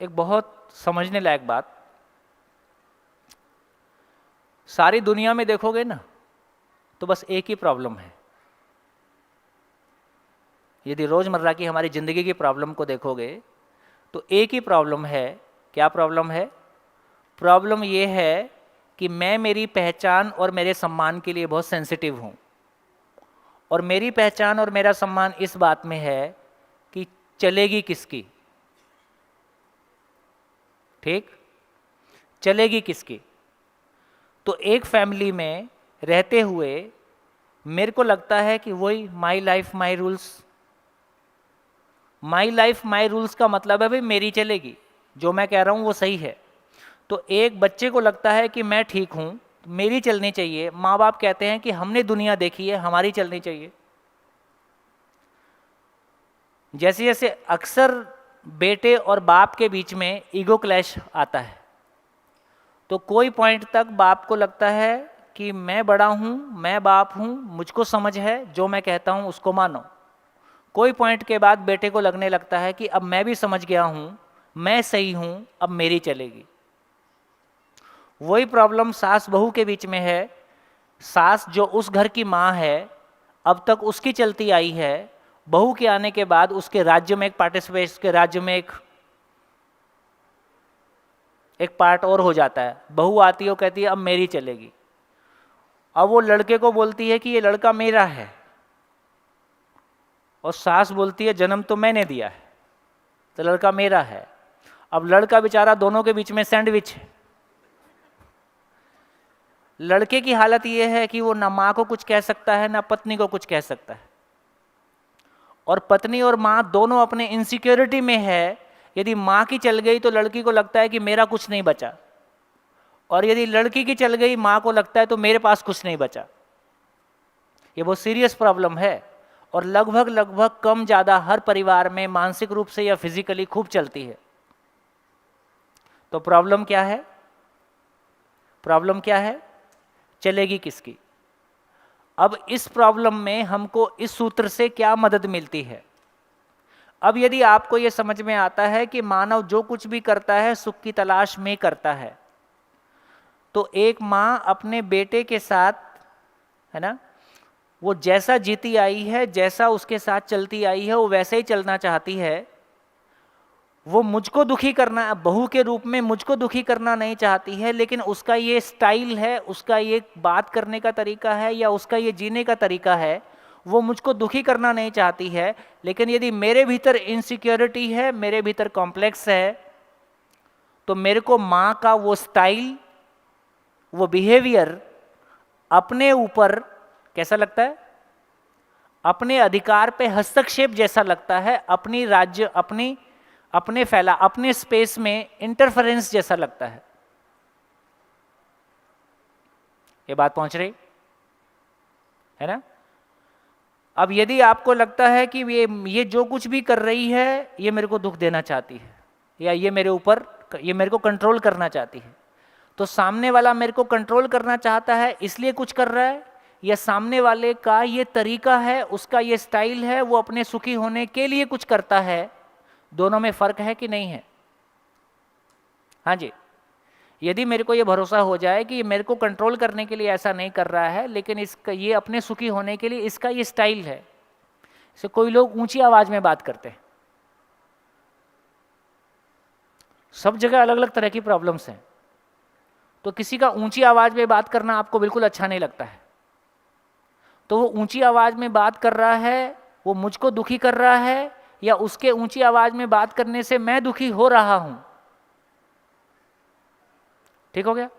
एक बहुत समझने लायक बात, सारी दुनिया में देखोगे ना तो बस एक ही प्रॉब्लम है। यदि रोजमर्रा की हमारी जिंदगी की प्रॉब्लम को देखोगे तो एक ही प्रॉब्लम है। क्या प्रॉब्लम है? प्रॉब्लम ये है कि मैं मेरी पहचान और मेरे सम्मान के लिए बहुत सेंसिटिव हूं, और मेरी पहचान और मेरा सम्मान इस बात में है कि चलेगी किसकी। ठीक, चलेगी किसकी। तो एक फैमिली में रहते हुए मेरे को लगता है कि वही my life my rules, my life my rules का मतलब है भाई मेरी चलेगी, जो मैं कह रहा हूं वो सही है। तो एक बच्चे को लगता है कि मैं ठीक हूं, मेरी चलनी चाहिए। माँ बाप कहते हैं कि हमने दुनिया देखी है, हमारी चलनी चाहिए। जैसे जैसे अक्सर बेटे और बाप के बीच में ईगो क्लैश आता है, तो कोई पॉइंट तक बाप को लगता है कि मैं बड़ा हूं, मैं बाप हूं, मुझको समझ है, जो मैं कहता हूं उसको मानो। कोई पॉइंट के बाद बेटे को लगने लगता है कि अब मैं भी समझ गया हूं, मैं सही हूं, अब मेरी चलेगी। वही प्रॉब्लम सास बहू के बीच में है। सास जो उस घर की माँ है, अब तक उसकी चलती आई है, बहू के आने के बाद उसके राज्य में एक पार्टिसिपेट, उसके राज्य में एक पार्ट और हो जाता है। बहू आती है, वो कहती है अब मेरी चलेगी। अब वो लड़के को बोलती है कि ये लड़का मेरा है, और सास बोलती है जन्म तो मैंने दिया है, तो लड़का मेरा है। अब लड़का बेचारा दोनों के बीच में सैंडविच है। लड़के की हालत ये है कि वो ना माँ को कुछ कह सकता है ना पत्नी को कुछ कह सकता है, और पत्नी और माँ दोनों अपने इनसिक्योरिटी में है। यदि माँ की चल गई तो लड़की को लगता है कि मेरा कुछ नहीं बचा, और यदि लड़की की चल गई माँ को लगता है तो मेरे पास कुछ नहीं बचा। ये बहुत सीरियस प्रॉब्लम है, और लगभग लगभग कम ज़्यादा हर परिवार में मानसिक रूप से या फिजिकली खूब चलती है। तो प्रॉब्लम क्या है? प्रॉब्लम क्या है? चलेगी किसकी। अब इस प्रॉब्लम में हमको इस सूत्र से क्या मदद मिलती है? अब यदि आपको यह समझ में आता है कि मानव जो कुछ भी करता है सुख की तलाश में करता है, तो एक माँ अपने बेटे के साथ, है ना, वो जैसा जीती आई है, जैसा उसके साथ चलती आई है, वो वैसे ही चलना चाहती है। वो मुझको दुखी करना, बहू के रूप में मुझको दुखी करना नहीं चाहती है, लेकिन उसका ये स्टाइल है, उसका ये बात करने का तरीका है, या उसका ये जीने का तरीका है, वो मुझको दुखी करना नहीं चाहती है। लेकिन यदि मेरे भीतर इनसिक्योरिटी है, मेरे भीतर कॉम्प्लेक्स है, तो मेरे को माँ का वो स्टाइल, वो बिहेवियर अपने ऊपर कैसा लगता है? अपने अधिकार पे हस्तक्षेप जैसा लगता है, अपनी राज्य, अपने फैला, अपने स्पेस में इंटरफेरेंस जैसा लगता है। ये बात पहुंच रही है ना? अब यदि आपको लगता है कि ये जो कुछ भी कर रही है ये मेरे को दुख देना चाहती है, या ये मेरे ऊपर, ये मेरे को कंट्रोल करना चाहती है, तो सामने वाला मेरे को कंट्रोल करना चाहता है इसलिए कुछ कर रहा है, या सामने वाले का ये तरीका है, उसका ये स्टाइल है, वो अपने सुखी होने के लिए कुछ करता है? दोनों में फर्क है कि नहीं है? हाँ जी। यदि मेरे को ये भरोसा हो जाए कि ये मेरे को कंट्रोल करने के लिए ऐसा नहीं कर रहा है, लेकिन इसका ये अपने सुखी होने के लिए इसका ये स्टाइल है। जैसे कोई लोग ऊंची आवाज में बात करते हैं, सब जगह अलग अलग तरह की प्रॉब्लम्स हैं, तो किसी का ऊंची आवाज में बात करना आपको बिल्कुल अच्छा नहीं लगता है, तो वो ऊंची आवाज में बात कर रहा है, वो मुझको दुखी कर रहा है, या उसके ऊंची आवाज में बात करने से मैं दुखी हो रहा हूं? ठीक हो गया?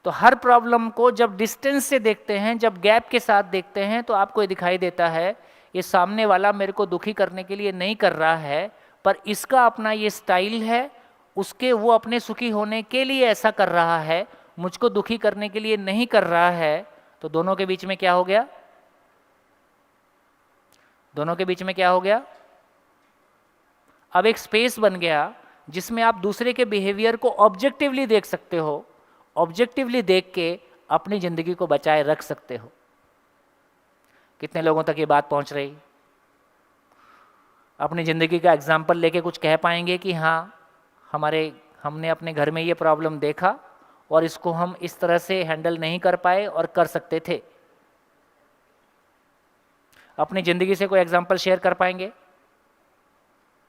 तो हर प्रॉब्लम को जब डिस्टेंस से देखते हैं, जब गैप के साथ देखते हैं, तो आपको ये दिखाई देता है ये सामने वाला मेरे को दुखी करने के लिए नहीं कर रहा है, पर इसका अपना ये स्टाइल है, उसके वो अपने सुखी होने के लिए ऐसा कर रहा है, मुझको दुखी करने के लिए नहीं कर रहा है। तो दोनों के बीच में क्या हो गया? दोनों के बीच में क्या हो गया? अब एक स्पेस बन गया जिसमें आप दूसरे के बिहेवियर को ऑब्जेक्टिवली देख सकते हो, ऑब्जेक्टिवली देख के अपनी जिंदगी को बचाए रख सकते हो। कितने लोगों तक ये बात पहुंच रही? अपनी जिंदगी का एग्जाम्पल लेके कुछ कह पाएंगे कि हाँ हमने अपने घर में ये प्रॉब्लम देखा और इसको हम इस तरह से हैंडल नहीं कर पाए और कर सकते थे। अपनी ज़िंदगी से कोई एग्जांपल शेयर कर पाएंगे?